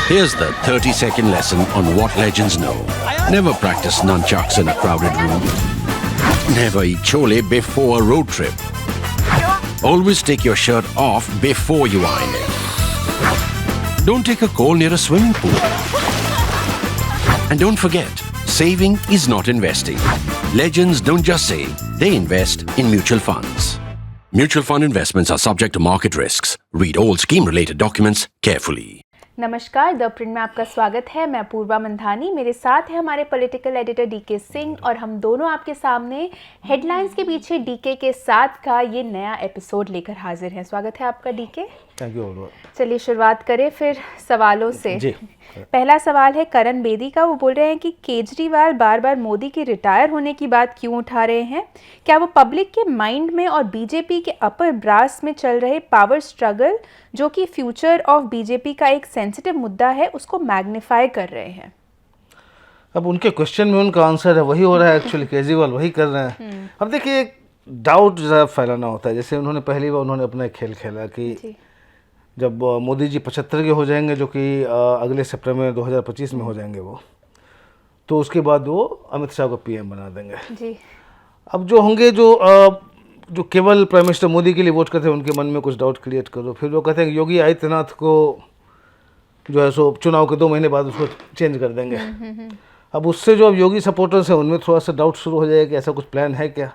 Here's the 30-second lesson on what legends know. Never practice nunchucks in a crowded room. Never eat chole before a road trip. Always take your shirt off before you iron it. Don't take a call near a swimming pool. And don't forget, saving is not investing. Legends don't just save, they invest in mutual funds. Mutual fund investments are subject to market risks. Read all scheme-related documents carefully. नमस्कार, the print में आपका स्वागत है। मैं पूर्वा मंधानी, मेरे साथ है हमारे पॉलिटिकल एडिटर डीके सिंह और हम दोनों आपके सामने हेडलाइंस के पीछे डीके के साथ का ये नया एपिसोड लेकर हाजिर हैं। स्वागत है आपका डीके। Thank you. चलिए शुरुआत करें फिर सवालों से। जी। पहला सवाल है करण बेदी का। वो बोल रहे हैं कि केजरीवाल बार बार मोदी के रिटायर होने की बात क्यों उठा रहे हैं? क्या वो पब्लिक के माइंड में और बीजेपी के अपर ब्रास में चल रहे पावर स्ट्रगल, जो कि फ्यूचर ऑफ बीजेपी का एक सेंसिटिव मुद्दा है, उसको मैग्नीफाई कर रहे हैं? अब उनके क्वेश्चन में उनका आंसर है, वही हो रहा है। एक्चुअली केजरीवाल वही कर रहे हैं। अब देखिए, एक डाउट ज़रा फैलाना होता है। जैसे उन्होंने पहली बार उन्होंने अपना एक खेल खेला कि जब मोदी जी 75 के हो जाएंगे, जो कि अगले सितंबर 2025 में हो जाएंगे वो, तो उसके बाद वो अमित शाह को पीएम बना देंगे जी। अब जो होंगे जो केवल प्राइम मिनिस्टर मोदी के लिए वोट करते हैं, उनके मन में कुछ डाउट क्रिएट करो। फिर वो कहते हैं कि योगी आदित्यनाथ को जो है सो चुनाव के 2 महीने बाद उसको चेंज कर देंगे। अब उससे जो अब योगी सपोर्टर्स हैं उनमें थोड़ा सा डाउट शुरू हो जाएगा कि ऐसा कुछ प्लान है क्या।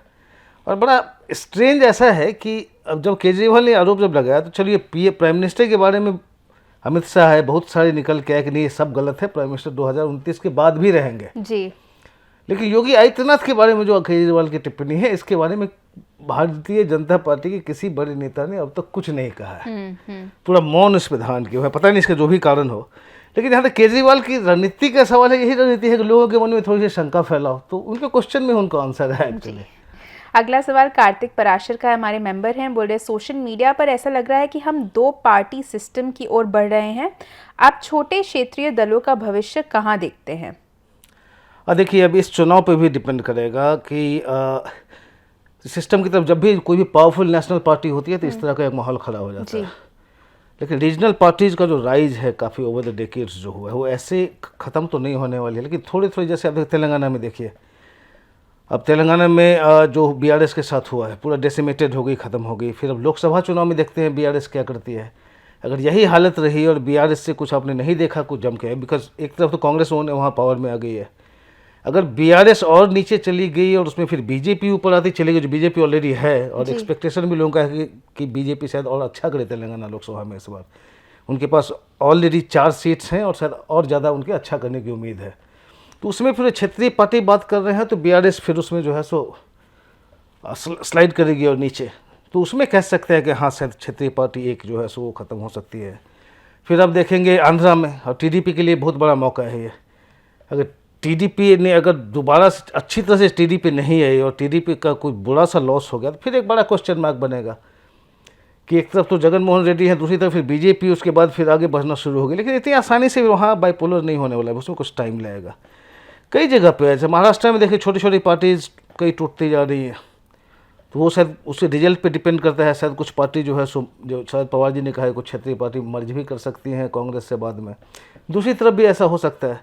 और बड़ा स्ट्रेंज ऐसा है कि अब जब केजरीवाल ने आरोप जब लगाया, तो चलिए प्राइम मिनिस्टर के बारे में अमित शाह है, बहुत सारे निकल के आए कि नहीं ये सब गलत है, प्राइम मिनिस्टर 2029 के बाद भी रहेंगे जी। लेकिन योगी आदित्यनाथ के बारे में जो केजरीवाल की टिप्पणी है, इसके बारे में भारतीय जनता पार्टी के किसी बड़े नेता ने अब तक कुछ नहीं कहा है। पूरा मौन इस विधान की है, पता नहीं इसका जो भी कारण हो। लेकिन यहाँ तक केजरीवाल की रणनीति का सवाल है, यही रणनीति है कि लोगों के मन में थोड़ी सी शंका फैलाओ, तो उनके क्वेश्चन में उनका आंसर है एक्चुअली। अगला सवाल कार्तिक पराशर का, हमारे मेंबर हैं। बोल रहे सोशल मीडिया पर ऐसा लग रहा है कि हम 2 पार्टी सिस्टम की ओर बढ़ रहे हैं। आप छोटे क्षेत्रीय दलों का भविष्य कहाँ देखते हैं? देखिए, अब इस चुनाव पे भी डिपेंड करेगा कि सिस्टम की तरफ जब भी कोई भी पावरफुल नेशनल पार्टी होती है तो इस तरह का एक माहौल खड़ा हो जाता है। लेकिन रीजनल पार्टीज़ का जो राइज है काफ़ी ओवर द डेकेड्स जो हुआ है, वो ऐसे ख़त्म तो नहीं होने वाली है। लेकिन थोड़ी थोड़ी, जैसे आप तेलंगाना में देखिए, अब तेलंगाना में जो बीआरएस के साथ हुआ है, पूरा डेसिमेटेड हो गई, ख़त्म हो गई। फिर अब लोकसभा चुनाव में देखते हैं बीआरएस क्या करती है। अगर यही हालत रही और बीआरएस से कुछ आपने नहीं देखा कुछ जम के, बिकॉज एक तरफ तो कांग्रेस वहाँ पावर में आ गई है, अगर बीआरएस और नीचे चली गई और उसमें फिर बीजेपी ऊपर आती चली गई, जो बीजेपी ऑलरेडी है, और एक्सपेक्टेशन भी लोगों का है कि बीजेपी शायद और अच्छा करे तेलंगाना लोकसभा में इस बार। उनके पास ऑलरेडी 4 सीट्स हैं और शायद और ज़्यादा उनके अच्छा करने की उम्मीद है। तो उसमें फिर क्षेत्रीय पार्टी बात कर रहे हैं, तो बीआरएस फिर उसमें जो है सो स्लाइड करेगी और नीचे, तो उसमें कह सकते हैं कि हाँ शायद क्षेत्रीय पार्टी एक जो है सो वो ख़त्म हो सकती है। फिर अब देखेंगे आंध्रा में, और टीडीपी के लिए बहुत बड़ा मौका है ये। अगर टीडीपी ने अगर दोबारा अच्छी तरह से टीडीपी नहीं आई और टीडीपी का कोई बुरा सा लॉस हो गया, तो फिर एक बड़ा क्वेश्चन मार्क बनेगा कि एक तरफ तो जगन मोहन रेड्डी है, दूसरी तरफ फिर बीजेपी, उसके बाद फिर आगे बढ़ना शुरू होगी। लेकिन इतनी आसानी से वहाँ बाइपोलर नहीं होने वाला है, उसमें कुछ टाइम लगेगा। कई जगह पे ऐसे महाराष्ट्र में देखिए, छोटी छोटी पार्टीज कई टूटती जा रही है, तो वो शायद उसके रिजल्ट पे डिपेंड करता है। शायद कुछ पार्टी जो है सो, जो शायद पवार जी ने कहा है, कुछ क्षेत्रीय पार्टी मर्ज भी कर सकती हैं कांग्रेस से बाद में, दूसरी तरफ भी ऐसा हो सकता है।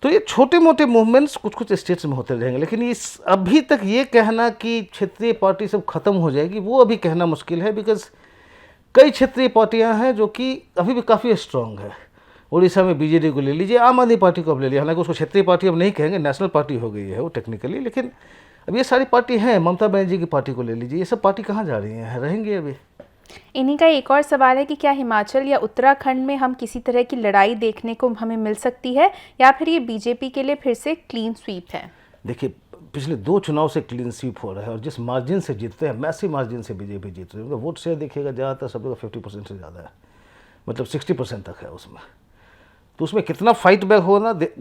तो ये छोटे मोटे मूवमेंट्स कुछ कुछ स्टेट्स में होते रहेंगे। लेकिन इस अभी तक ये कहना कि क्षेत्रीय पार्टी सब खत्म हो जाएगी, वो अभी कहना मुश्किल है, बिकॉज कई क्षेत्रीय पार्टियां हैं जो कि अभी भी काफ़ी स्ट्रांग है। उड़ीसा में बीजेडी को ले लीजिए, आम आदमी पार्टी को अब ले लिया, हालांकि उसको क्षेत्रीय पार्टी अब नहीं कहेंगे, नेशनल पार्टी हो गई है वो टेक्निकली। लेकिन अब ये सारी पार्टी हैं, ममता बनर्जी की पार्टी को ले लीजिए, ये सब पार्टी कहाँ जा रही हैं, रहेंगी अभी। इन्हीं का एक और सवाल है कि क्या हिमाचल या उत्तराखंड में हम किसी तरह की लड़ाई देखने को हमें मिल सकती है, या फिर ये बीजेपी के लिए फिर से क्लीन स्वीप है? देखिए, पिछले 2 चुनाव से क्लीन स्वीप हो रहा है, और जिस मार्जिन से जीतते हैं, मैसिव मार्जिन से बीजेपी जीत रही है। वोट शेयर देखिएगा ज़्यादातर सब लोग 50% से ज़्यादा है, मतलब 60% तक है उसमें। तो उसमें कितना फाइट बैक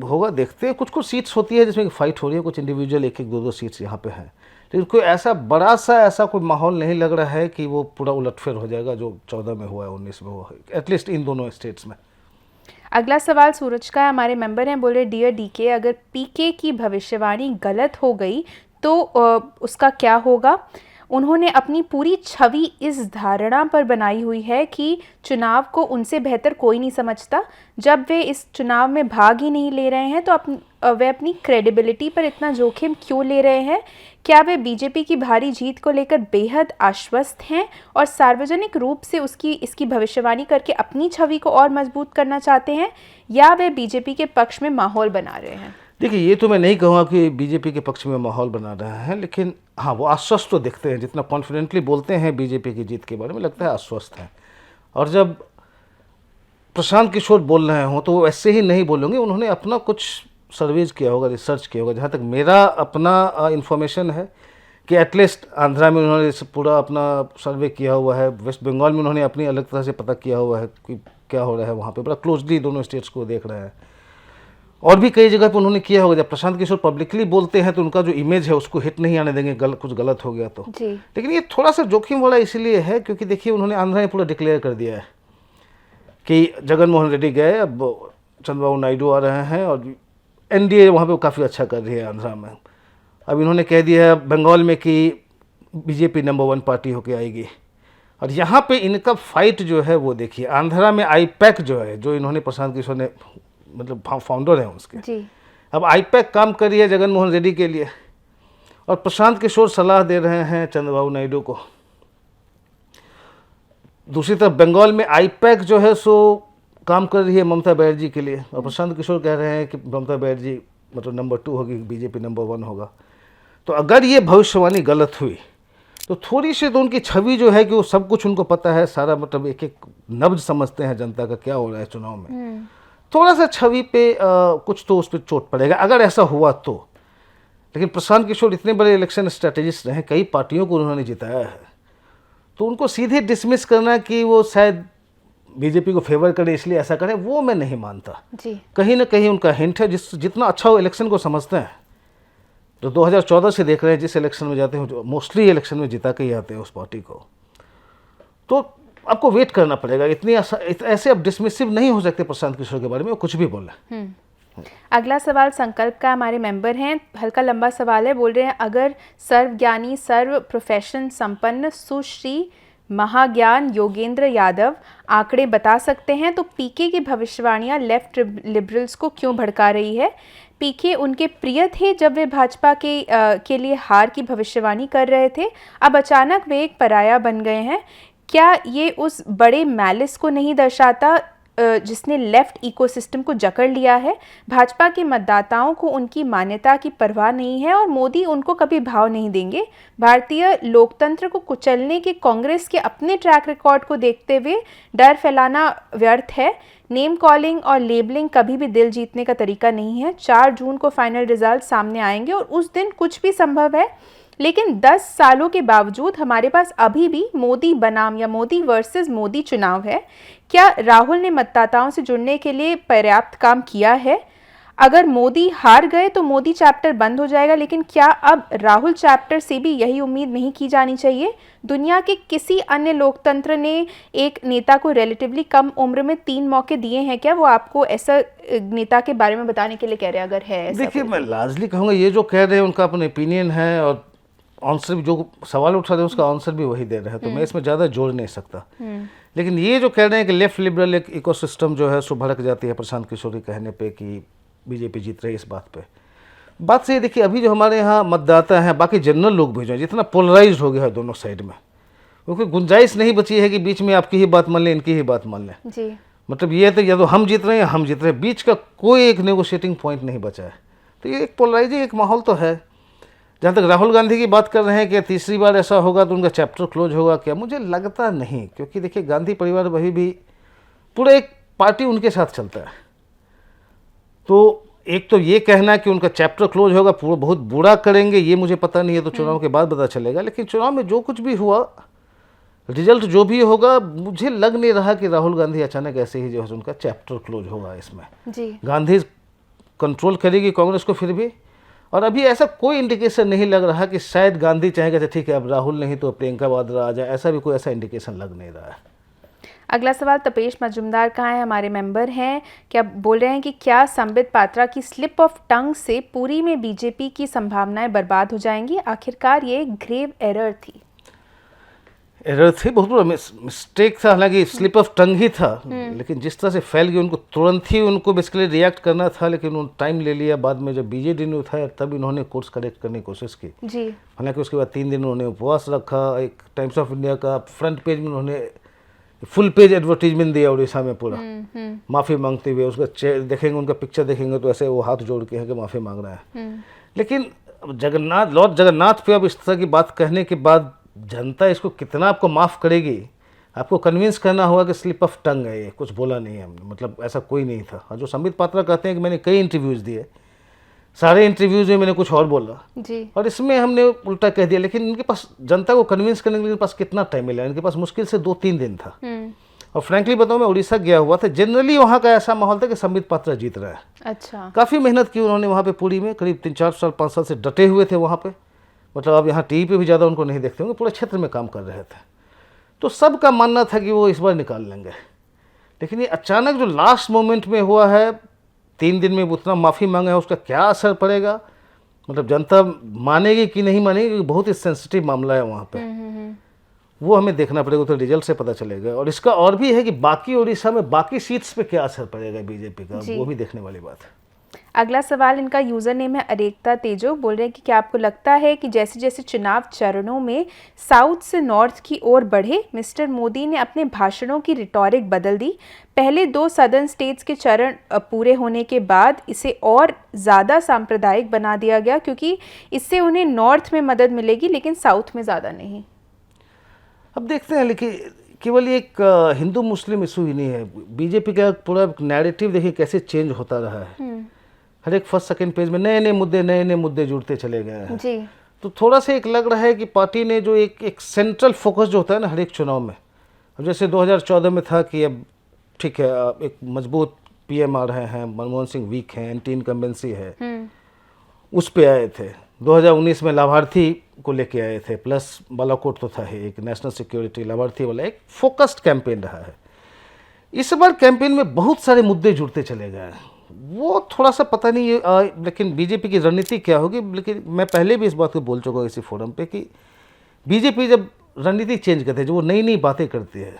होगा देखते हैं। कुछ कुछ सीट्स होती है जिसमें फाइट हो रही है, कुछ इंडिविजुअल 1-1, 2-2 सीट्स यहाँ पे हैं, लेकिन कोई ऐसा बड़ा सा ऐसा कोई माहौल नहीं लग रहा है कि वो पूरा उलटफेर हो जाएगा जो 14 में हुआ है, 19 में हुआ है, एटलीस्ट इन दोनों स्टेट्स में। अगला सवाल सूरज का है, हमारे मेंबर हैं। बोले डियर डीके, अगर पीके की भविष्यवाणी गलत हो गई तो उसका क्या होगा? उन्होंने अपनी पूरी छवि इस धारणा पर बनाई हुई है कि चुनाव को उनसे बेहतर कोई नहीं समझता। जब वे इस चुनाव में भाग ही नहीं ले रहे हैं तो वे अपनी क्रेडिबिलिटी पर इतना जोखिम क्यों ले रहे हैं? क्या वे बीजेपी की भारी जीत को लेकर बेहद आश्वस्त हैं और सार्वजनिक रूप से इसकी भविष्यवाणी करके अपनी छवि को और मजबूत करना चाहते हैं, या वे बीजेपी के पक्ष में माहौल बना रहे हैं? देखिए, ये तो मैं नहीं कहूँगा कि बीजेपी के पक्ष में माहौल बना रहे हैं, लेकिन हाँ, वो आश्वस्त तो दिखते हैं। जितना कॉन्फिडेंटली बोलते हैं बीजेपी की जीत के बारे में, लगता है आश्वस्त हैं। और जब प्रशांत किशोर बोल रहे हों तो वो ऐसे ही नहीं बोलेंगे, उन्होंने अपना कुछ सर्वेज किया होगा, रिसर्च किया होगा। जहाँ तक मेरा अपना इन्फॉर्मेशन है कि एटलीस्ट आंध्रा में उन्होंने पूरा अपना सर्वे किया हुआ है, वेस्ट बंगाल में उन्होंने अपनी अलग तरह से पता किया हुआ है कि क्या हो रहा है वहाँ पे, बड़ा क्लोजली दोनों स्टेट्स को देख रहे हैं। और भी कई जगह पे उन्होंने किया होगा। जब प्रशांत किशोर पब्लिकली बोलते हैं तो उनका जो इमेज है उसको हिट नहीं आने देंगे, कुछ गलत हो गया तो जी। लेकिन ये थोड़ा सा जोखिम वाला इसलिए है क्योंकि देखिए, उन्होंने आंध्रा में पूरा डिक्लेयर कर दिया है कि जगन मोहन रेड्डी गए, अब चंद्रबाबू नायडू आ रहे हैं और एनडीए वहाँ पे काफ़ी अच्छा कर रही है आंध्रा में। अब इन्होंने कह दिया है बंगाल में कि बीजेपी नंबर 1 पार्टी होके आएगी। और यहाँ पे इनका फाइट जो है वो देखिए, आंध्रा में आईपैक जो है, जो इन्होंने प्रशांत किशोर ने मतलब फाउंडर हैं उसके जी। अब आईपैक काम कर रही है जगन मोहन रेड्डी के लिए, और प्रशांत किशोर सलाह दे रहे हैं चंद्रबाबू नायडू को। दूसरी तरफ बंगाल में आईपैक जो है सो काम कर रही है ममता बनर्जी के लिए, और प्रशांत किशोर कह रहे हैं कि ममता बनर्जी मतलब नंबर 2 होगी, बीजेपी नंबर 1 होगा। तो अगर ये भविष्यवाणी गलत हुई तो थोड़ी सी तो उनकी छवि जो है कि वो सब कुछ उनको पता है, सारा मतलब एक एक नब्ज समझते हैं जनता का क्या हो रहा है चुनाव में, थोड़ा सा छवि पे कुछ तो उस पर चोट पड़ेगा अगर ऐसा हुआ तो। लेकिन प्रशांत किशोर इतने बड़े इलेक्शन स्ट्रेटेजिस्ट रहे, कई पार्टियों को उन्होंने जिताया है, तो उनको सीधे डिसमिस करना कि वो शायद बीजेपी को फेवर करे इसलिए ऐसा करे, वो मैं नहीं मानता जी। कहीं ना कहीं उनका हिंट है। जितना अच्छा वो इलेक्शन को समझते हैं, तो 2014 से देख रहे हैं जिस इलेक्शन में जाते हैं मोस्टली इलेक्शन में जिता के ही आते हैं उस पार्टी को, तो आपको वेट करना पड़ेगा। ऐसे अब डिसमिसिव नहीं हो सकते प्रशांत किशोर के बारे में, वो कुछ भी बोले। अगला सवाल संकल्प का हमारे मेंबर हैं, हल्का लंबा सवाल है। बोल रहे हैं, अगर सर्वज्ञानी सर्व प्रोफेशन संपन्न सुश्री महाज्ञान योगेंद्र यादव आंकड़े बता सकते हैं तो पीके की भविष्यवाणियां लेफ्ट लिबरल्स को क्यों भड़का रही है? पीके उनके प्रिय थे जब वे भाजपा के लिए हार की भविष्यवाणी कर रहे थे, अब अचानक वे एक पराया बन गए हैं। क्या ये उस बड़े मैलिस को नहीं दर्शाता जिसने लेफ्ट इकोसिस्टम को जकड़ लिया है? भाजपा के मतदाताओं को उनकी मान्यता की परवाह नहीं है और मोदी उनको कभी भाव नहीं देंगे। भारतीय लोकतंत्र को कुचलने के कांग्रेस के अपने ट्रैक रिकॉर्ड को देखते हुए डर फैलाना व्यर्थ है। नेम कॉलिंग और लेबलिंग कभी भी दिल जीतने का तरीका नहीं है। 4 जून को फाइनल रिजल्ट सामने आएंगे और उस दिन कुछ भी संभव है, लेकिन 10 सालों के बावजूद हमारे पास अभी भी मोदी बनाम या मोदी वर्सेस मोदी चुनाव है। क्या राहुल ने मतदाताओं से जुड़ने के लिए पर्याप्त काम किया है? अगर मोदी हार गए तो मोदी चैप्टर बंद हो जाएगा, लेकिन क्या अब राहुल चैप्टर से भी यही उम्मीद नहीं की जानी चाहिए? दुनिया के किसी अन्य लोकतंत्र ने एक नेता को रिलेटिवली कम उम्र में 3 मौके दिए हैं क्या? वो आपको ऐसा नेता के बारे में बताने के लिए कह रहे हैं, अगर है ऐसा? देखिए, मैं लार्जली कहूँगा ये जो कह रहे हैं उनका अपना ओपिनियन है, और आंसर भी जो सवाल उठा रहे हैं उसका आंसर भी वही दे रहे हैं, तो मैं इसमें ज़्यादा जोड़ नहीं सकता। लेकिन ये जो कह रहे हैं कि लेफ्ट लिबरल एक इकोसिस्टम जो है सो भड़क जाती है प्रशांत किशोर के कहने पे कि बीजेपी जीत रही है, इस बात पे बात से देखिए, अभी जो हमारे यहाँ मतदाता हैं, बाकी जनरल लोग भी जो हैं, जितना पोलराइज हो गया है दोनों साइड में, क्योंकि गुंजाइश नहीं बची है कि बीच में आपकी ही बात मान लें, इनकी ही बात मान लें जी। मतलब ये है तो या तो हम जीत रहे हैं या हम जीत रहे हैं, बीच का कोई एक नेगोशिएटिंग पॉइंट नहीं बचा है। तो ये एक पोलराइजिंग एक माहौल तो है। जहाँ तक राहुल गांधी की बात कर रहे हैं कि तीसरी बार ऐसा होगा तो उनका चैप्टर क्लोज होगा, क्या? मुझे लगता नहीं, क्योंकि देखिए गांधी परिवार वही भी पूरा एक पार्टी उनके साथ चलता है। तो एक तो ये कहना कि उनका चैप्टर क्लोज होगा, पूरा बहुत बुरा करेंगे, ये मुझे पता नहीं है, तो चुनाव के बाद पता चलेगा। लेकिन चुनाव में जो कुछ भी हुआ, रिजल्ट जो भी होगा, मुझे लग नहीं रहा कि राहुल गांधी अचानक ऐसे ही जो है उनका चैप्टर क्लोज होगा। इसमें जी। गांधी कंट्रोल करेगी कांग्रेस को फिर भी, और अभी ऐसा कोई इंडिकेशन नहीं लग रहा कि शायद गांधी चाहेगा ठीक है अब राहुल नहीं तो प्रियंका वाड्रा आ जाए, ऐसा भी कोई ऐसा इंडिकेशन लग नहीं रहा है। अगला सवाल तपेश मजुमदार का है, हमारे मेंबर हैं। क्या बोल रहे हैं कि क्या संबित पात्रा की स्लिप ऑफ टंग से पूरी में बीजेपी की संभावनाएं बर्बाद हो जाएंगी? आखिरकार ये ग्रेव एरर थी। एरर थी, बहुत बड़ा मिस्टेक था, हालांकि स्लिप ऑफ टंग ही था, लेकिन जिस तरह से फैल गई उनको तुरंत ही उनको बेसिकली रिएक्ट करना था, लेकिन उन्होंने टाइम ले लिया। बाद में जब बीजेडी ने उठाया तब इन्होंने कोर्स करेक्ट करने की कोशिश की जी। हालांकि उसके बाद 3 दिन उन्होंने उपवास रखा। एक टाइम्स ऑफ इंडिया का फ्रंट पेज में उन्होंने फुल पेज एडवर्टीजमेंट दिया उड़ीसा में पूरा, माफ़ी मांगते हुए। उसका देखेंगे, उनका पिक्चर देखेंगे तो ऐसे वो हाथ जोड़ के है कि माफ़ी मांग रहा है। लेकिन लॉर्ड जगन्नाथ पे अब इस तरह की बात कहने के बाद जनता इसको कितना आपको माफ़ करेगी? आपको कन्विंस करना होगा कि स्लिप ऑफ टंग है, ये कुछ बोला नहीं है हमने, मतलब ऐसा कोई नहीं था। और जो संबित पात्रा कहते हैं कि मैंने कई इंटरव्यूज़ दिए, सारे इंटरव्यूज़ में मैंने कुछ और बोला जी। और इसमें हमने उल्टा कह दिया। लेकिन इनके पास जनता को कन्विंस करने के लिए पास कितना टाइम मिला? इनके पास मुश्किल से 2-3 दिन था। और फ्रैंकली बताऊँ, मैं उड़ीसा गया हुआ था, जनरली वहाँ का ऐसा माहौल था कि संबित पात्रा जीत रहा है। अच्छा। काफ़ी मेहनत की उन्होंने वहाँ पे पुरी में, करीब 3-4 साल 5 साल से डटे हुए थे वहाँ पे। मतलब अब यहाँ टीवी पे भी ज़्यादा उनको नहीं देखते होंगे, पूरे क्षेत्र में काम कर रहे थे। तो सबका मानना था कि वो इस बार निकाल लेंगे। लेकिन ये अचानक जो लास्ट मोमेंट में हुआ है, 3 दिन में उतना माफ़ी मांगा है, उसका क्या असर पड़ेगा? मतलब जनता मानेगी कि नहीं मानेगी, क्योंकि बहुत ही सेंसिटिव मामला है वहाँ पे। वो हमें देखना पड़ेगा, तो रिजल्ट से पता चलेगा। और इसका और भी है कि बाकी उड़ीसा में बाकी सीट्स पे क्या असर पड़ेगा बीजेपी का, वो भी देखने वाली बात है। अगला सवाल इनका यूज़र नेम है अरेकता तेजो। बोल रहे हैं कि क्या आपको लगता है कि जैसे जैसे चुनाव चरणों में साउथ से नॉर्थ की ओर बढ़े, मिस्टर मोदी ने अपने भाषणों की रिटॉरिक बदल दी? पहले 2 सदर्न स्टेट्स के चरण पूरे होने के बाद इसे और ज़्यादा सांप्रदायिक बना दिया गया, क्योंकि इससे उन्हें नॉर्थ में मदद मिलेगी लेकिन साउथ में ज़्यादा नहीं। अब देखते हैं, लेकिन केवल एक हिंदू मुस्लिम इशू ही नहीं है। बीजेपी का पूरा नैरेटिव देखिए कैसे चेंज होता रहा है। हर एक फर्स्ट सेकंड पेज में नए नए मुद्दे जुड़ते चले गए हैं जी। तो थोड़ा सा एक लग रहा है कि पार्टी ने जो एक सेंट्रल फोकस जो होता है ना हर एक चुनाव में, अब जैसे 2014 में था कि अब ठीक है, एक मजबूत पीएम आ रहे हैं, मनमोहन सिंह वीक हैं, एंटी इनकम्बेंसी है, उस पे आए थे। 2019 में लाभार्थी को लेके आए थे, प्लस बालाकोट तो था ही, एक नेशनल सिक्योरिटी लाभार्थी वाला एक फोकस्ड कैंपेन रहा है। इस बार कैंपेन में बहुत सारे मुद्दे जुड़ते चले गए हैं, वो थोड़ा सा पता नहीं लेकिन बीजेपी की रणनीति क्या होगी। लेकिन मैं पहले भी इस बात को बोल चुका हूँ इसी फोरम पे कि बीजेपी जब रणनीति चेंज करते हैं, जो वो नई नई बातें करती है,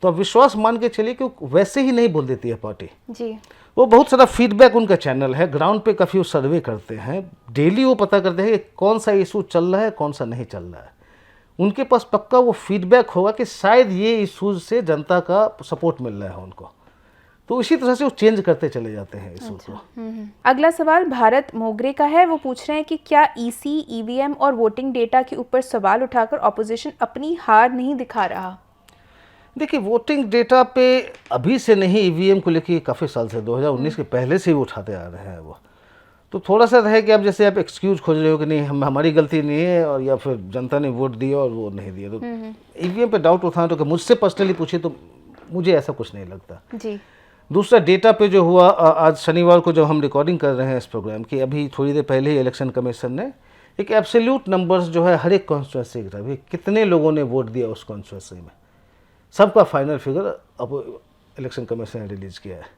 तो अब विश्वास मान के चलिए कि वैसे ही नहीं बोल देती है पार्टी जी। वो बहुत सारा फीडबैक उनका चैनल है, ग्राउंड पे काफ़ी वो सर्वे करते हैं, डेली वो पता करते हैं कि कौन सा इशू चल रहा है कौन सा नहीं चल रहा है। उनके पास पक्का वो फीडबैक होगा कि शायद ये इशूज से जनता का सपोर्ट मिल रहा है उनको, तो इसी तरह से वो चेंज करते चले जाते हैं इशू को। अगला सवाल भारत मोगरे का है। वो पूछ रहे हैं कि क्या ईसी, ईवीएम और वोटिंग डेटा के ऊपर सवाल उठाकर ऑपोजिशन अपनी हार नहीं दिखा रहा? देखिए, वोटिंग डेटा पे अभी से नहीं, ईवीएम को लेके काफ़ी साल से 2019 के पहले से ही उठाते आ रहे हैं वो। तो थोड़ा सा रहे कि अब जैसे आप एक्सक्यूज खोज रहे हो कि नहीं हमारी गलती नहीं है, और या फिर जनता ने वोट दिया और वो नहीं दिया, तो ईवीएम पे डाउट उठाना, तो मुझसे पर्सनली पूछे तो मुझे ऐसा कुछ नहीं लगता जी। दूसरा, डेटा पे जो हुआ, आज शनिवार को जब हम रिकॉर्डिंग कर रहे हैं इस प्रोग्राम की, अभी थोड़ी देर पहले ही इलेक्शन कमीशन ने एक एब्सोल्यूट नंबर्स जो है हर एक कॉन्स्टिट्यूंसी की तरफ, कितने लोगों ने वोट दिया उस कॉन्स्टिट्यूंसी में, सबका फाइनल फिगर अब इलेक्शन कमीशन ने रिलीज़ किया है।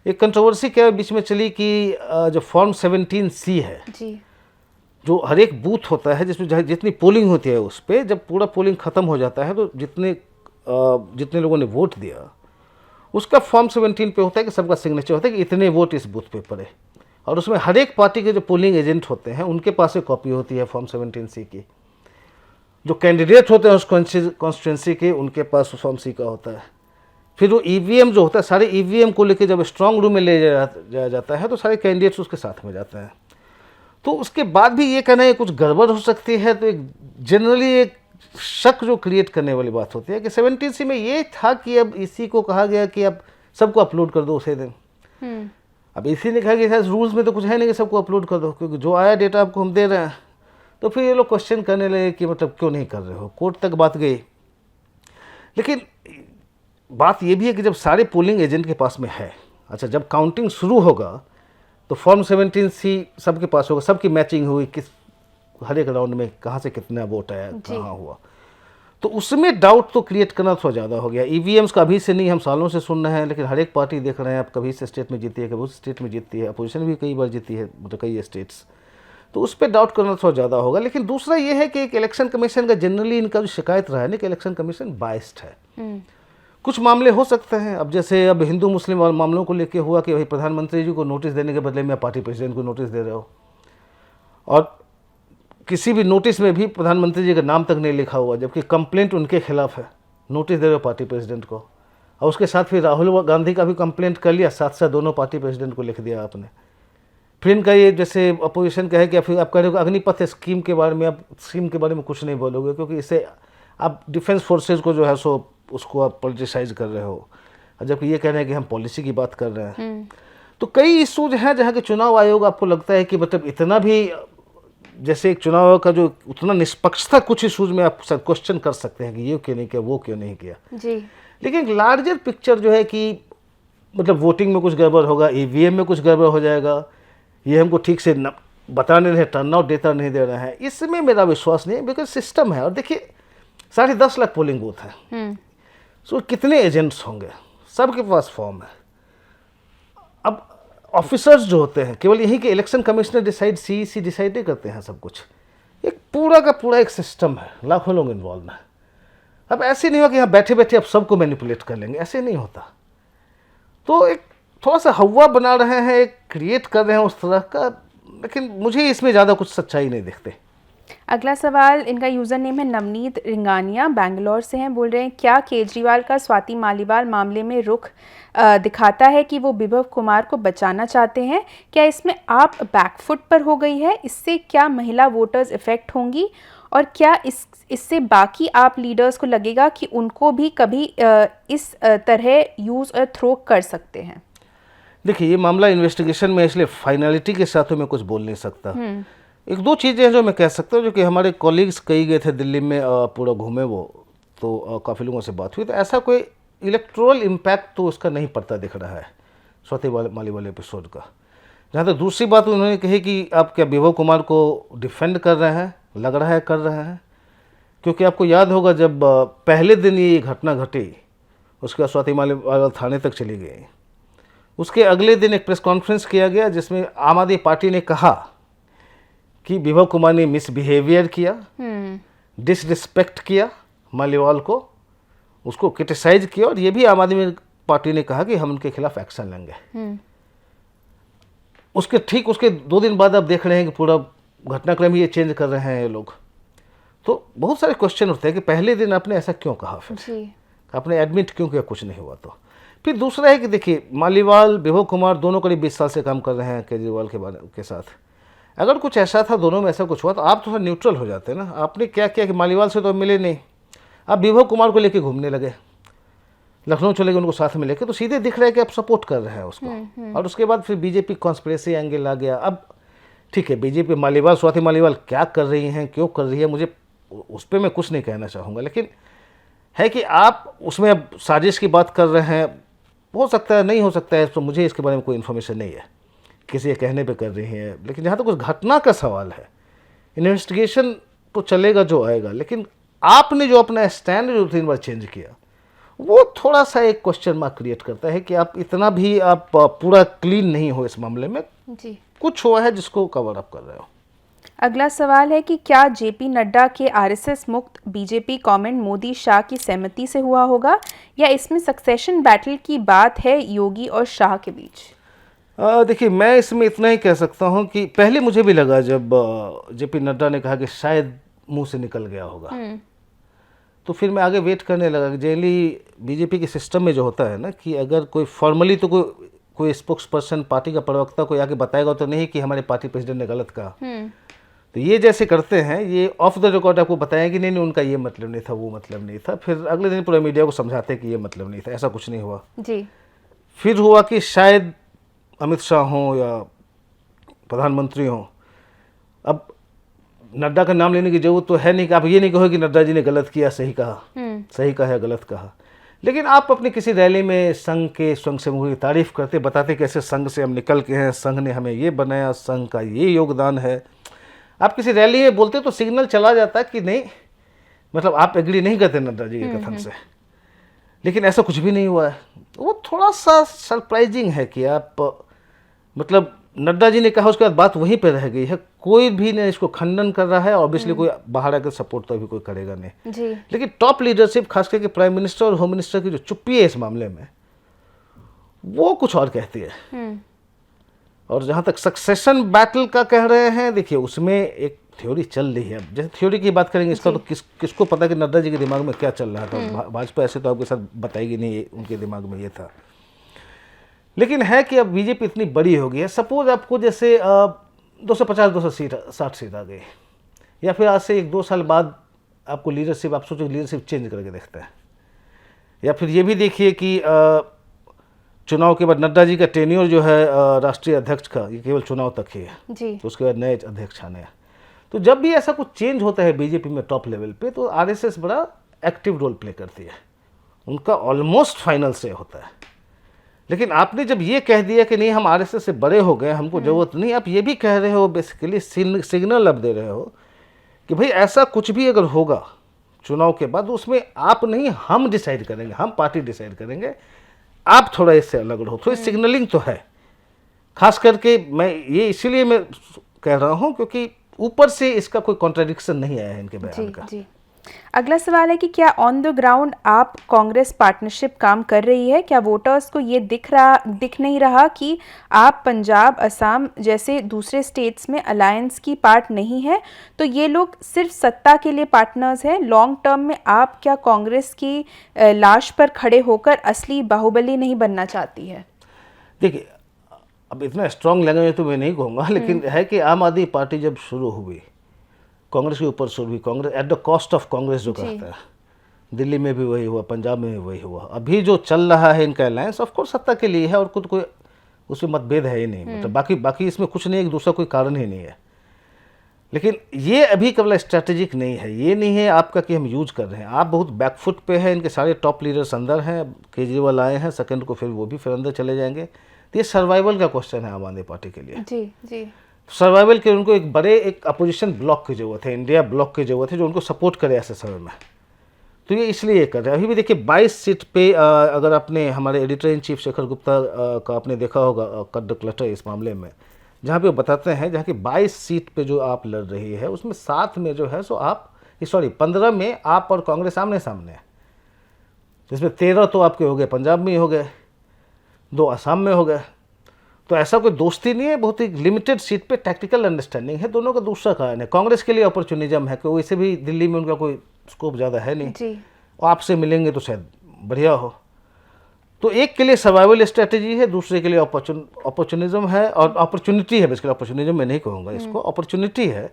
एक कंट्रोवर्सी क्या बीच में चली कि जो फॉर्म 17C है जी, जो हर एक बूथ होता है जिसमें जितनी पोलिंग होती है, उस पर जब पूरा पोलिंग ख़त्म हो जाता है तो जितने लोगों ने वोट दिया उसका फॉर्म 17 पे होता है कि सबका सिग्नेचर होता है कि इतने वोट इस बूथ पे पड़े, और उसमें हर एक पार्टी के जो पोलिंग एजेंट होते हैं उनके पास एक कॉपी होती है फॉर्म 17C की। जो कैंडिडेट होते हैं उस कॉन्स्टिट्यूंसी के, उनके पास फॉर्म C का होता है। फिर वो ईवीएम जो होता है, सारे ईवीएम को लेकर जब स्ट्रांग रूम में ले जाया जाता है तो सारे कैंडिडेट्स उसके साथ में जाते हैं। तो उसके बाद भी ये कहना है कुछ गड़बड़ हो सकती है, तो एक जनरली एक शक जो क्रिएट करने वाली बात होती है कि 17C में ये था कि अब इसी को कहा गया कि अब सबको अपलोड कर दो उसे दिन। अब इसी ने कहा कि रूल्स में तो कुछ है नहीं कि सबको अपलोड कर दो, क्योंकि जो आया डेटा आपको हम दे रहे हैं। तो फिर ये लोग क्वेश्चन करने लगे कि मतलब क्यों नहीं कर रहे हो, कोर्ट तक बात गई। लेकिन बात ये भी है कि जब सारे पोलिंग एजेंट के पास में है, अच्छा जब काउंटिंग शुरू होगा तो फॉर्म 17C सबके पास होगा, सबकी मैचिंग हुई किस हर एक राउंड में कहाँ से कितना वोट आया, कहाँ हुआ, तो उसमें डाउट तो क्रिएट करना थोड़ा ज़्यादा हो गया। ईवीएम्स का अभी से नहीं, हम सालों से सुन रहे हैं, लेकिन हर एक पार्टी देख रहे हैं, अब कभी इस स्टेट में जीती है, कभी उस स्टेट में जीती है, अपोजिशन भी कई बार जीती है, मतलब कई स्टेट्स। तो उस पर डाउट करना थोड़ा ज़्यादा होगा। लेकिन दूसरा ये है कि एक इलेक्शन कमीशन का जनरली इनका जो शिकायत रहा है ना कि इलेक्शन कमीशन बाइस्ड है। कुछ मामले हो सकते हैं, अब जैसे अब हिंदू मुस्लिम वाले मामलों को लेके हुआ कि भाई प्रधानमंत्री जी को नोटिस देने के बदले में पार्टी प्रेसिडेंट को नोटिस दे रहे हो, और किसी भी नोटिस में भी प्रधानमंत्री जी का नाम तक नहीं लिखा हुआ, जबकि कंप्लेंट उनके खिलाफ है, नोटिस दे रहे हो पार्टी प्रेसिडेंट को। और उसके साथ फिर राहुल गांधी का भी कंप्लेंट कर लिया, साथ साथ दोनों पार्टी प्रेसिडेंट को लिख दिया आपने। फिर इनका ये जैसे अपोजिशन का है कि फिर आप कह रहे हो अग्निपथ स्कीम के बारे में, आप स्कीम के बारे में कुछ नहीं बोलोगे क्योंकि इससे आप डिफेंस फोर्सेज को जो है सो उसको आप पॉलिटिसाइज कर रहे हो, जबकि ये कह रहे हैं कि हम पॉलिसी की बात कर रहे हैं। तो कई इशूज हैं जहाँ के चुनाव आयोग आपको लगता है कि मतलब इतना भी, जैसे एक चुनाव का जो उतना निष्पक्षता कुछ इशूज में आप क्वेश्चन कर सकते हैं कि ये क्यों नहीं किया, वो क्यों नहीं किया जी। लेकिन लार्जर पिक्चर जो है कि मतलब वोटिंग में कुछ गड़बड़ होगा, ईवीएम में कुछ गड़बड़ हो जाएगा, ये हमको ठीक से बता नहीं रहे, टर्नआउट डेटा नहीं दे रहे हैं, इसमें मेरा विश्वास नहीं है। बिकॉज सिस्टम है, और देखिए 10.5 लाख पोलिंग बूथ है, सो कितने एजेंट्स होंगे, सबके पास फॉर्म है। अब ऑफिसर्स जो होते हैं केवल यही कि election commissioner decide, CEC decide नहीं करते हैं सब कुछ, एक पूरा का पूरा एक सिस्टम है, लाखों लोग इन्वॉल्व हैं। अब ऐसे नहीं होगा कि यहाँ बैठे बैठे आप सबको मैनिपुलेट कर लेंगे, ऐसे नहीं होता। तो एक थोड़ा सा हवा बना रहे हैं, एक क्रिएट कर रहे हैं उस तरह का, लेकिन मुझे इसमें ज़्यादा कुछ सच्चाई नहीं दिखते। अगला सवाल, इनका यूज़र नेम है नवनीत रिंगानिया, बैंगलोर से हैं। बोल रहे हैं क्या केजरीवाल का स्वाति मालीवाल मामले में रुख दिखाता है कि वो विभव कुमार को बचाना चाहते हैं? क्या इसमें आप बैकफुट पर हो गई है? इससे क्या महिला वोटर्स इफेक्ट होंगी? और क्या इससे बाकी आप लीडर्स को लगेगा कि उनको भी कभी इस तरह यूज़ और थ्रो कर सकते हैं? देखिए ये मामला इन्वेस्टिगेशन में, इसलिए फाइनलिटी के साथ मैं कुछ बोल नहीं सकता। एक दो चीज़ें हैं जो मैं कह सकता हूँ, जो कि हमारे कॉलीग्स कई गए थे दिल्ली में, पूरा घूमे वो, तो काफ़ी लोगों से बात हुई, तो ऐसा कोई इलेक्टोरल इम्पैक्ट तो उसका नहीं पड़ता दिख रहा है स्वाति मालीवाल एपिसोड का। जहाँ तक दूसरी बात उन्होंने कही कि आप क्या विभव कुमार को डिफेंड कर रहे हैं, लग रहा है कर रहे हैं, क्योंकि आपको याद होगा जब पहले दिन ये घटना घटी, उसके बाद स्वाति मालीवाल थाने तक चली गई, उसके अगले दिन एक प्रेस कॉन्फ्रेंस किया गया जिसमें आम आदमी पार्टी ने कहा कि विभव कुमार ने मिसबिहेवियर किया, डिसरिस्पेक्ट किया मालीवाल को, उसको क्रिटिसाइज किया, और ये भी आम आदमी पार्टी ने कहा कि हम उनके खिलाफ एक्शन लेंगे। उसके ठीक उसके 2 दिन बाद आप देख रहे हैं कि पूरा घटनाक्रम ये चेंज कर रहे हैं ये लोग। तो बहुत सारे क्वेश्चन उठते हैं कि पहले दिन आपने ऐसा क्यों कहा, फिर आपने एडमिट क्यों किया कुछ नहीं हुआ तो। फिर दूसरा है कि देखिए मालीवाल विभव कुमार दोनों करीब 20 साल से काम कर रहे हैं केजरीवाल के साथ। अगर कुछ ऐसा था, दोनों में ऐसा कुछ हुआ, तो आप थोड़ा न्यूट्रल हो जाते हैं ना। आपने क्या किया कि मालीवाल से तो मिले नहीं, आप विभव कुमार को लेके घूमने लगे, लखनऊ चले गए उनको साथ में लेके, तो सीधे दिख रहा है कि आप सपोर्ट कर रहे हैं उसको। और उसके बाद फिर बीजेपी कॉन्स्पिरेसी एंगल आ गया। अब ठीक है, बीजेपी मालीवाल, स्वाति मालीवाल क्या कर रही हैं, क्यों कर रही है, मुझे उस पर मैं कुछ नहीं कहना चाहूँगा, लेकिन है कि आप उसमें अब साजिश की बात कर रहे हैं, हो सकता है नहीं हो सकता है, तो मुझे इसके बारे में कोई इन्फॉर्मेशन नहीं है, किसी के कहने पे कर रही हैं। लेकिन जहाँ तक उस घटना का सवाल है, इन्वेस्टिगेशन तो चलेगा जो आएगा, लेकिन आपने जो अपना स्टैंड जो 3 बार चेंज किया, वो थोड़ा सा एक क्वेश्चन मार्क क्रिएट करता है कि आप इतना भी आप पूरा क्लीन नहीं हो इस मामले में जी। कुछ हुआ है जिसको कवर अप कर रहे हो। अगला सवाल है कि क्या जेपी नड्डा के आरएसएस मुक्त बीजेपी कमेंट मोदी शाह की सहमति से हुआ होगा, या इसमें सक्सेशन बैटल की बात है योगी और शाह के बीच? देखिए मैं इसमें इतना ही कह सकता हूं कि पहले मुझे भी लगा जब जेपी नड्डा ने कहा कि शायद मुंह से निकल गया होगा, तो फिर मैं आगे वेट करने लगा कि जनरली बीजेपी के सिस्टम में जो होता है ना कि अगर कोई फॉर्मली तो कोई स्पोक्स पर्सन, पार्टी का प्रवक्ता कोई आके बताएगा तो नहीं कि हमारे पार्टी प्रेसिडेंट ने गलत कहा। तो ये जैसे करते हैं, ये ऑफ द रिकॉर्ड आपको बताएं कि नहीं उनका ये मतलब नहीं था, वो मतलब नहीं था, फिर अगले दिन पूरा मीडिया को समझाते कि ये मतलब नहीं था, ऐसा कुछ नहीं हुआ जी। फिर हुआ कि शायद अमित शाह हों या प्रधानमंत्री हों। अब नड्डा का नाम लेने की जरूरत तो है नहीं कि आप ये नहीं कहो कि नड्डा जी ने गलत किया, सही कहा, सही कहा या गलत कहा, लेकिन आप अपनी किसी रैली में संघ के स्वयंसेवकों की तारीफ करते, बताते कैसे संघ से हम निकल के हैं, संघ ने हमें ये बनाया, संघ का ये योगदान है। आप किसी रैली में बोलते तो सिग्नल चला जाता कि नहीं, मतलब आप एग्री नहीं करते नड्डा जी के कथन से, लेकिन ऐसा कुछ भी नहीं हुआ है। वो थोड़ा सा सरप्राइजिंग है कि आप मतलब नड्डा जी ने कहा उसके बाद बात वहीं पे रह गई है, कोई भी ने इसको खंडन कर रहा है, ऑब्वियसली कोई बाहर आकर सपोर्ट तो अभी कोई करेगा नहीं जी। लेकिन टॉप लीडरशिप खास करके प्राइम मिनिस्टर और होम मिनिस्टर की जो चुप्पी है इस मामले में वो कुछ और कहती है। और जहाँ तक सक्सेशन बैटल का कह रहे हैं, देखिए उसमें एक थ्योरी चल रही है। जैसे थ्योरी की बात करेंगे इसका तो किसको पता कि नड्डा जी के दिमाग में क्या चल रहा था। भाजपा ऐसे तो आपके साथ बताएगी नहीं उनके दिमाग में ये था, लेकिन है कि अब बीजेपी इतनी बड़ी हो गई है, सपोज आपको जैसे 250-260 सीट आ गई, या फिर आज से 1-2 साल बाद आपको लीडरशिप, आप सोचो लीडरशिप चेंज करके देखते हैं, या फिर ये भी देखिए कि चुनाव के बाद नड्डा जी का टेन्योर जो है राष्ट्रीय अध्यक्ष का ये केवल चुनाव तक ही है जी। तो उसके बाद नए अध्यक्ष आने हैं। तो जब भी ऐसा कुछ चेंज होता है बीजेपी में टॉप लेवल पे तो आरएसएस बड़ा एक्टिव रोल प्ले करती है, उनका ऑलमोस्ट फाइनल से होता है। लेकिन आपने जब ये कह दिया कि नहीं हम आरएसएस से बड़े हो गए, हमको जरूरत नहीं, आप ये भी कह रहे हो बेसिकली सिग्नल अब दे रहे हो कि भाई ऐसा कुछ भी अगर होगा चुनाव के बाद उसमें आप नहीं हम डिसाइड करेंगे, हम पार्टी डिसाइड करेंगे, आप थोड़ा इससे अलग रहो। थोड़ी सिग्नलिंग तो है, खास करके मैं ये इसीलिए मैं कह रहा हूँ क्योंकि ऊपर से इसका कोई कॉन्ट्रडिक्शन नहीं आया है इनके बयान का। जी। अगला सवाल है कि क्या ऑन द ग्राउंड आप कांग्रेस पार्टनरशिप काम कर रही है? क्या वोटर्स को ये दिख नहीं रहा कि आप पंजाब, असम जैसे दूसरे स्टेट्स में अलायंस की पार्ट नहीं है, तो ये लोग सिर्फ सत्ता के लिए पार्टनर्स हैं? लॉन्ग टर्म में आप क्या कांग्रेस की लाश पर खड़े होकर असली बाहुबली नहीं बनना चाहती है? देखिए अब इतना स्ट्रॉन्ग लैंग्वेज तो मैं नहीं कहूँगा, लेकिन है कि आम आदमी पार्टी जब शुरू हुई कांग्रेस के ऊपर शुरू हुई, Congress at the cost of Congress जो कहता है, दिल्ली में भी वही हुआ, पंजाब में भी वही हुआ। अभी जो चल रहा है इनका अलायंस ऑफ कोर्स सत्ता के लिए है और खुद कोई उसमें मतभेद है ही नहीं, मतलब बाकी इसमें कुछ नहीं, एक दूसरा कोई कारण ही नहीं है। लेकिन ये अभी केवल स्ट्रैटेजिक नहीं है, ये नहीं है आपका कि हम यूज कर रहे हैं, आप बहुत बैकफुट पे है, इनके सारे टॉप लीडर्स अंदर हैं, केजरीवाल आए हैं सेकंड को, फिर वो भी फिर अंदर चले जाएंगे। तो ये सर्वाइवल का क्वेश्चन है आम आदमी पार्टी के लिए। जी जी। सर्वाइवल के उनको एक अपोजिशन ब्लॉक की जरूरत है, इंडिया ब्लॉक की जरूरत है जो उनको सपोर्ट करे ऐसे समय में। तो ये इसलिए कर रहे हैं। अभी भी देखिए 22 सीट पे अगर आपने हमारे editor in chief Shekhar Gupta का आपने देखा होगा कट द क्लटर इस मामले में, जहाँ पे वो बताते हैं जहाँ की 22 सीट पे जो आप लड़ रही है उसमें 7 में जो है सो आप 15 में आप और कांग्रेस आमने सामने है, जिसमें 13 तो आपके हो गए पंजाब में ही हो गए, 2 असम में हो गए। तो ऐसा कोई दोस्ती नहीं है, बहुत ही लिमिटेड सीट पे टैक्टिकल अंडरस्टैंडिंग है दोनों का। दूसरा कारण है कांग्रेस के लिए अपॉर्चुनिज्म है कि वैसे भी दिल्ली में उनका कोई स्कोप ज़्यादा है नहीं जी। और आपसे मिलेंगे तो शायद बढ़िया हो। तो एक के लिए सर्वाइवल स्ट्रेटेजी है, दूसरे के लिए अपॉर्चुनिज्म है और अपॉर्चुनिटी है। बेसिकली अपॉर्चुनिज्म मैं नहीं कहूँगा इसको, अपॉर्चुनिटी है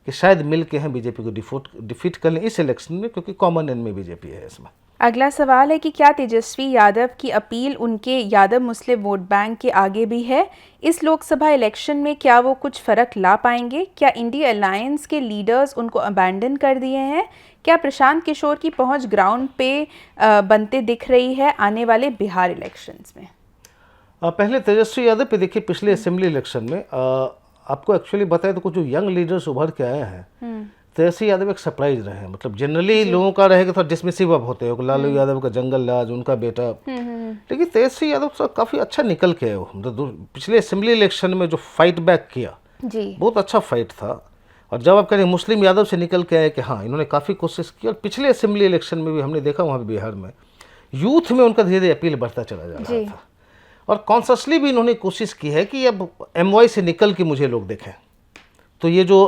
कि शायद मिल के हम बीजेपी को डिफीट कर लें इस इलेक्शन में, क्योंकि कॉमन एनिमी बीजेपी है इसमें। अगला सवाल है कि क्या तेजस्वी यादव की अपील उनके यादव मुस्लिम वोट बैंक के आगे भी है? इस लोकसभा इलेक्शन में क्या वो कुछ फ़र्क ला पाएंगे? क्या इंडिया अलायंस के लीडर्स उनको अबैंडन कर दिए हैं? क्या प्रशांत किशोर की पहुंच ग्राउंड पे बनते दिख रही है आने वाले बिहार इलेक्शंस में? पहले तेजस्वी यादव पे देखिए, पिछले असेंबली इलेक्शन में आपको एक्चुअली बताए तो कुछ जो यंग लीडर्स उभर के आए हैं, तेजस्वी यादव एक सरप्राइज रहे हैं। मतलब जनरली लोगों का रहेगा थोड़ा डिसमिसिव अब होते हो, लालू यादव का जंगल राज, उनका बेटा, लेकिन तेजस्वी यादव तो काफ़ी अच्छा निकल के आए। मतलब पिछले असेंबली इलेक्शन में जो फाइट बैक किया जी, बहुत अच्छा फाइट था। और जब आप कह रहे हैं मुस्लिम यादव से निकल के आए कि हाँ इन्होंने काफ़ी कोशिश की, और पिछले असेंबली इलेक्शन में भी हमने देखा वहाँ पे बिहार में यूथ में उनका धीरे धीरे अपील बढ़ता चला जा रहा था। और कॉन्शसली भी इन्होंने कोशिश की है कि अब MY से निकल के मुझे लोग देखें। तो ये जो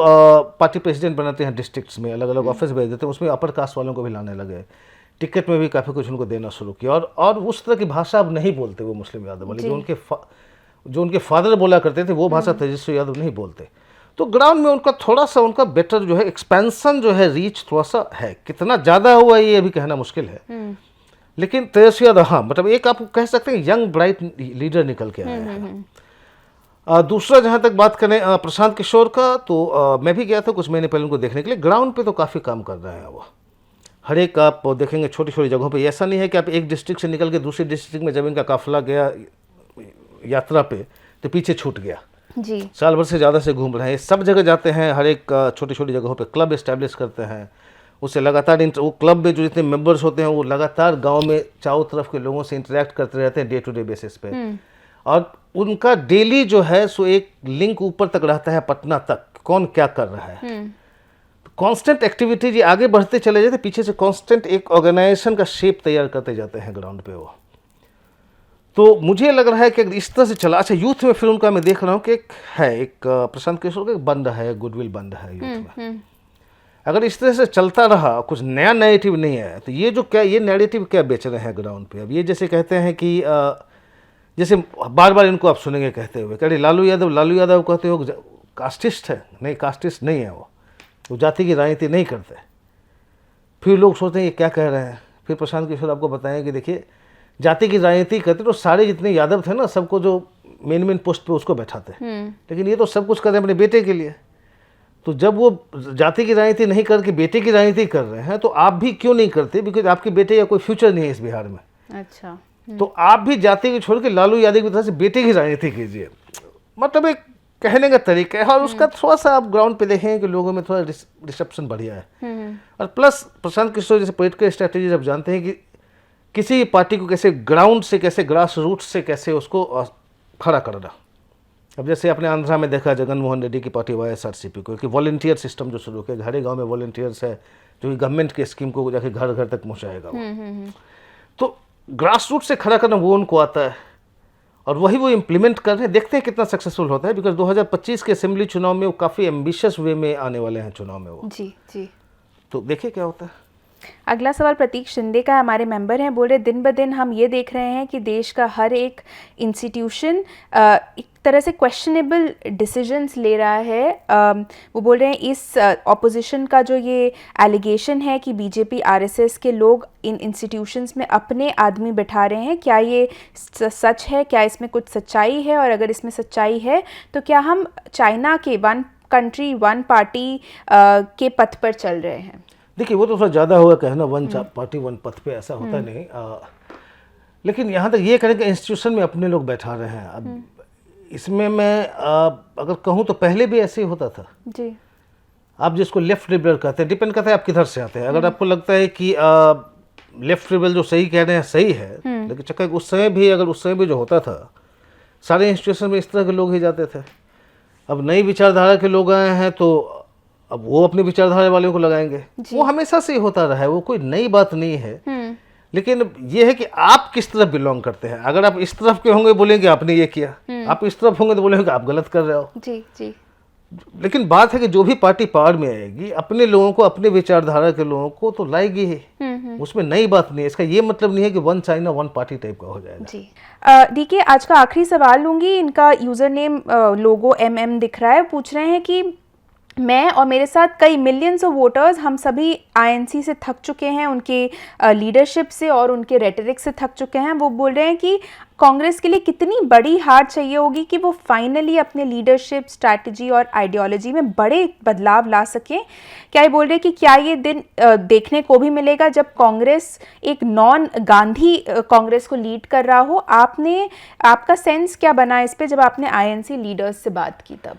पार्टी प्रेसिडेंट बनाते हैं डिस्ट्रिक्ट्स में, अलग अलग ऑफिस भेज देते हैं, उसमें अपर कास्ट वालों को भी लाने लगे, टिकट में भी काफ़ी कुछ उनको देना शुरू किया। और उस तरह की भाषा अब नहीं बोलते वो मुस्लिम यादव वाले, जो उनके फादर बोला करते थे वो भाषा तेजस्वी यादव नहीं बोलते। तो ग्राउंड में उनका थोड़ा सा उनका बेटर जो है एक्सपेंशन जो है, रीच थोड़ा सा है। कितना ज़्यादा हुआ ये अभी कहना मुश्किल है, लेकिन तेजस्वी यादव हाँ मतलब एक आप कह सकते हैं यंग ब्राइट लीडर निकल के आया है। दूसरा जहाँ तक बात करें प्रशांत किशोर का, तो मैं भी गया था कुछ महीने पहले उनको देखने के लिए। ग्राउंड पे तो काफ़ी काम कर रहे हैं वो। हर एक आप देखेंगे छोटी छोटी जगहों पे, ऐसा नहीं है कि आप एक डिस्ट्रिक्ट से निकल के दूसरी डिस्ट्रिक्ट में जब इनका काफिला गया यात्रा पे तो पीछे छूट गया जी। साल भर से ज़्यादा से घूम रहे हैं, सब जगह जाते हैं, हर एक छोटी छोटी जगहों पे क्लब इस्टेब्लिश करते हैं, उससे लगातार वो क्लब में जो जितने मेंबर्स होते हैं वो लगातार गांव में चारों तरफ के लोगों से इंटरेक्ट करते रहते हैं डे टू डे बेसिस पे। और उनका डेली जो है सो एक लिंक ऊपर तक रहता है पटना तक, कौन क्या कर रहा है। कांस्टेंट एक्टिविटी ये आगे बढ़ते चले जाते, पीछे से कांस्टेंट एक ऑर्गेनाइजेशन का शेप तैयार करते जाते हैं ग्राउंड पे वो। तो मुझे लग रहा है कि अगर इस तरह से चला, अच्छा यूथ में फिर उनका मैं देख रहा हूँ कि एक प्रशांत किशोर का एक बंद है, गुडविल बंद है यूथ में। अगर इस तरह से चलता रहा, कुछ नया नैरेटिव नहीं है, तो ये जो क्या ये नैरेटिव क्या बेच रहे हैं ग्राउंड पे। अब ये जैसे कहते हैं कि जैसे बार बार इनको आप सुनेंगे कहते हुए, कह रहे लालू यादव कहते हो कास्टिस्ट है, नहीं कास्टिस्ट नहीं है वो जाति की राजनीति नहीं करते। फिर लोग सोचते हैं ये क्या कह रहे हैं। फिर प्रशांत किशोर आपको बताएं कि देखिए जाति की राजनीति करते तो सारे जितने यादव थे ना, सबको जो मेन पोस्ट पे उसको बैठाते, लेकिन ये तो सब कुछ कर रहे हैं अपने बेटे के लिए। तो जब वो जाति की राजनीति नहीं करके बेटे की राजनीति कर रहे हैं, तो आप भी क्यों नहीं करते, बिकॉज आपके बेटे का कोई फ्यूचर नहीं है इस बिहार में। अच्छा, तो आप भी जाति को छोड़ के लालू यादव की तरह से बेटे की राजनीति कीजिए। मतलब एक कहने का तरीका है, और उसका थोड़ा सा आप ग्राउंड पे देखें कि लोगों में थोड़ा रिसेप्शन बढ़िया है। और प्लस प्रशांत किशोर जैसे पॉलिटिकल स्ट्रैटेजी जब जानते हैं कि किसी पार्टी को कैसे ग्राउंड से, कैसे ग्रास रूट से कैसे उसको खड़ा करना। अब जैसे अपने आंध्रा में देखा जगन मोहन रेड्डी की पार्टी YSRCP को, कि वॉलंटियर सिस्टम जो शुरू किया, हर गांव में वॉलंटियर्स है जो कि गवर्नमेंट के स्कीम को जाके घर घर तक पहुंचाएगा वो। तो ग्रास रूट से खड़ा करना वो उनको आता है, और वही वो इम्प्लीमेंट कर रहे हैं। देखते हैं कितना सक्सेसफुल होता है, बिकॉज 2025 के असेंबली चुनाव में वो काफ़ी एम्बिशियस वे में आने वाले हैं चुनाव में वो। जी। तो देखिए क्या होता है। अगला सवाल प्रतीक शिंदे का, हमारे मेंबर हैं, बोल रहे दिन ब दिन हम ये देख रहे हैं कि देश का हर एक इंस्टीट्यूशन एक तरह से क्वेश्चनेबल डिसीजंस ले रहा है। वो बोल रहे हैं इस ऑपोजिशन का जो ये एलिगेशन है कि बीजेपी RSS के लोग इन इंस्टीट्यूशंस में अपने आदमी बैठा रहे हैं, क्या ये सच है, क्या इसमें कुछ सच्चाई है, और अगर इसमें सच्चाई है तो क्या हम चाइना के वन कंट्री वन पार्टी के पथ पर चल रहे हैं। देखिए वो तो थोड़ा ज़्यादा होगा कहना, वन पार्टी वन पथ पे, ऐसा होता नहीं। लेकिन यहाँ तक ये करें कि इंस्टीट्यूशन में अपने लोग बैठा रहे हैं। अब इसमें मैं अगर कहूँ तो पहले भी ऐसे ही होता था जी। आप जिसको लेफ्ट लिबरल कहते हैं, डिपेंड करता है आप किधर से आते हैं। अगर आपको लगता है कि लेफ्ट लिबरल जो सही कह रहे हैं सही है, लेकिन चक्कर उस समय भी जो होता था, सारे इंस्टीट्यूशन में इस तरह के लोग ही जाते थे। अब नई विचारधारा के लोग आए हैं तो अब वो अपने विचारधारा वालों को लगाएंगे। वो हमेशा से ही होता रहा है, वो कोई नई बात नहीं है। लेकिन ये है कि आप किस तरफ बिलोंग करते हैं। अगर आप इस तरफ के होंगे बोलेंगे आपने ये किया, आप इस तरफ होंगे तो बोलेंगे आप गलत कर रहे हो। जी। लेकिन बात है कि जो भी पार्टी पावर में आएगी, अपने लोगों को, अपने विचारधारा के लोगों को तो लाएगी ही। उसमें नई बात नहीं है। इसका ये मतलब नहीं है कि one China one party type का हो जाएगा। जी। देखिए आज का आखिरी सवाल लूंगी। इनका यूजर नेम लोगो MM दिख रहा है। पूछ रहे हैं कि मैं और मेरे साथ कई मिलियंस ऑफ वोटर्स, हम सभी INC से थक चुके हैं, उनके लीडरशिप से और उनके रेटरिक से थक चुके हैं। वो बोल रहे हैं कि कांग्रेस के लिए कितनी बड़ी हार चाहिए होगी कि वो फाइनली अपने लीडरशिप, स्ट्रैटेजी और आइडियोलॉजी में बड़े बदलाव ला सकें। क्या ये बोल रहे हैं कि क्या ये दिन देखने को भी मिलेगा जब कांग्रेस एक नॉन गांधी कांग्रेस को लीड कर रहा हो। आपका सेंस क्या बना इस पे जब आपने INC लीडर्स से बात की तब?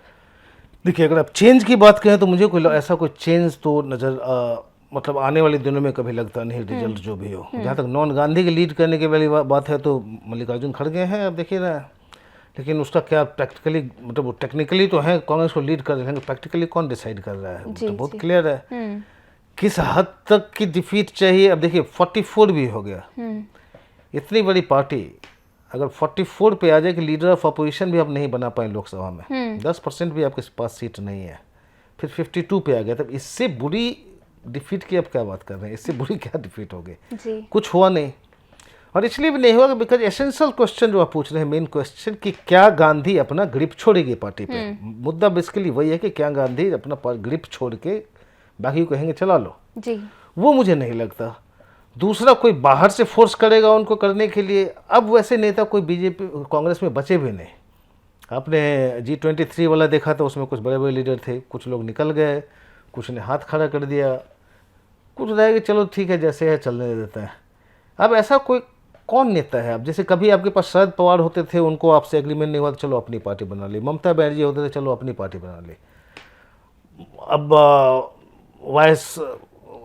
देखिए अगर आप चेंज की बात करें तो मुझे कोई ऐसा कोई चेंज तो नज़र मतलब आने वाले दिनों में कभी लगता नहीं, रिजल्ट जो भी हो। जहाँ तक नॉन गांधी के लीड करने की वाली बात है तो मल्लिकार्जुन खड़गे हैं, अब देखिए ना। लेकिन उसका क्या प्रैक्टिकली, मतलब वो टेक्निकली तो है कांग्रेस को लीड कर रहे हैं, प्रैक्टिकली कौन डिसाइड कर रहा है तो बहुत क्लियर है किस हद तक की डिफीट चाहिए। अब देखिए 44 भी हो गया, इतनी बड़ी पार्टी अगर 44 पे आ जाए कि लीडर ऑफ अपोजिशन भी आप नहीं बना पाए लोकसभा में, 10% भी आपके पास सीट नहीं है, फिर 52 पे आ गया, तब इससे बुरी डिफीट की आप क्या बात कर रहे हैं। इससे बुरी क्या डिफीट हो गई, कुछ हुआ नहीं। और इसलिए भी नहीं हुआ बिकॉज एसेंशियल क्वेश्चन जो आप पूछ रहे हैं, मेन क्वेश्चन कि क्या गांधी अपना ग्रिप छोड़ेगी पार्टी पे। मुद्दा बेसिकली वही है कि क्या गांधी अपना ग्रिप छोड़ के बाकी को कहेंगे चला लो जी। वो मुझे नहीं लगता। दूसरा कोई बाहर से फोर्स करेगा उनको करने के लिए। अब वैसे नेता कोई बीजेपी कांग्रेस में बचे भी नहीं। आपने G23 वाला देखा था, उसमें कुछ बड़े बड़े लीडर थे, कुछ लोग निकल गए, कुछ ने हाथ खड़ा कर दिया, कुछ रह गए चलो ठीक है जैसे है चलने देता है। अब ऐसा कोई कौन नेता है। अब जैसे कभी आपके पास शरद पवार होते थे, उनको आपसे एग्रीमेंट नहीं हुआ तो चलो अपनी पार्टी बना ली। ममता बनर्जी होते थे, चलो अपनी पार्टी बना ली। अब वाइस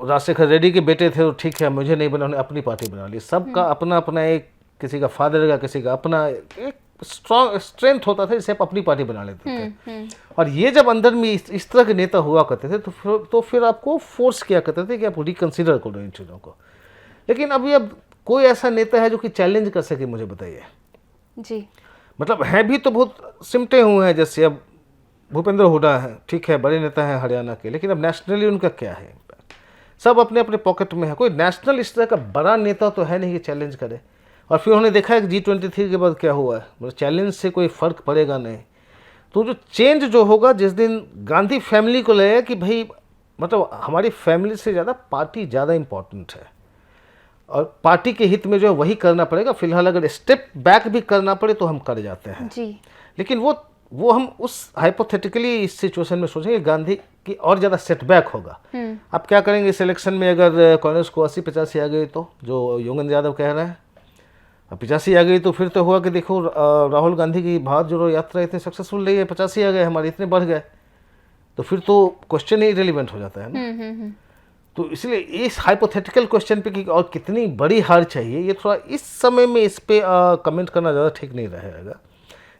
राजशेखर रेड्डी के बेटे थे तो ठीक है मुझे नहीं बना, उन्होंने अपनी पार्टी बना ली। सबका अपना अपना एक, किसी का फादर का, किसी का अपना एक स्ट्रॉन्ग स्ट्रेंथ होता था जिसे आप अपनी पार्टी बना लेते थे। और ये जब अंदर में इस तरह के नेता हुआ करते थे तो फिर आपको फोर्स किया करते थे कि आप रिकंसिडर करो इन चीज़ों को। लेकिन अभी अब कोई ऐसा नेता है जो कि चैलेंज कर सके, मुझे बताइए जी। मतलब हैं भी तो बहुत सिमटे हुए हैं, जैसे अब भूपेंद्र हुड्डा है, ठीक है, बड़े नेता हैं हरियाणा के, लेकिन अब नेशनली उनका क्या है इम्पैक्ट? सब अपने अपने पॉकेट में है। कोई नेशनल इस तरह का बड़ा नेता तो है नहीं कि चैलेंज करे। और फिर उन्होंने देखा है कि G23 के बाद क्या हुआ है, मतलब चैलेंज से कोई फ़र्क पड़ेगा नहीं। तो जो चेंज जो होगा जिस दिन गांधी फैमिली को लगेगा कि भाई मतलब हमारी फैमिली से ज़्यादा पार्टी ज़्यादा इम्पोर्टेंट है और पार्टी के हित में जो है वही करना पड़ेगा। फिलहाल अगर स्टेप बैक भी करना पड़े तो हम कर जाते हैं जी। लेकिन वो हम उस हाइपोथेटिकली इस सिचुएशन में सोचेंगे गांधी की और ज़्यादा सेटबैक होगा। आप क्या करेंगे इस इलेक्शन में अगर कांग्रेस को 80-85 आ गई तो, जो योगेंद्र यादव कह रहे हैं, 85 आ गई तो फिर तो हुआ कि देखो राहुल गांधी की भारत जोड़ो यात्रा इतनी सक्सेसफुल रही है, 85 आ गए हमारे, इतने बढ़ गए, तो फिर तो क्वेश्चन ही रिलेवेंट हो जाता है ना। तो इसलिए इस हाइपोथेटिकल क्वेश्चन पे कि और कितनी बड़ी हार चाहिए, ये थोड़ा इस समय में इस पे कमेंट करना ज़्यादा ठीक नहीं रहेगा।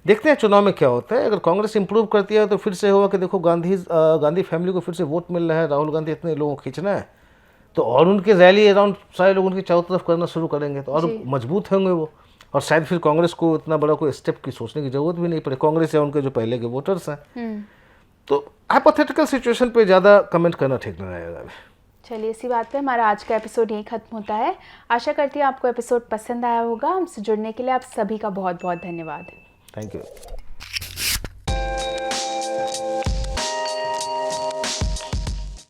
देखते हैं चुनाव में क्या होता है। अगर कांग्रेस इंप्रूव करती है तो फिर से होगा कि देखो गांधी फैमिली को फिर से वोट मिल रहा है, राहुल गांधी इतने लोगों को खींचना है, तो और उनके रैली अराउंड सारे लोग उनके चारों तरफ करना शुरू करेंगे तो और मजबूत होंगे वो। और शायद फिर कांग्रेस को इतना बड़ा कोई स्टेप की सोचने की जरूरत भी नहीं पड़े, कांग्रेस या उनके जो पहले के वोटर्स हैं। तो हाइपोथेटिकल सिचुएशन पे ज़्यादा कमेंट करना ठीक नहीं रहेगा। चलिए, इसी बात पे हमारा आज का एपिसोड यहीं खत्म होता है। आशा करती हूँ आपको एपिसोड पसंद आया होगा। हमसे जुड़ने के लिए आप सभी का बहुत बहुत धन्यवाद। Thank you.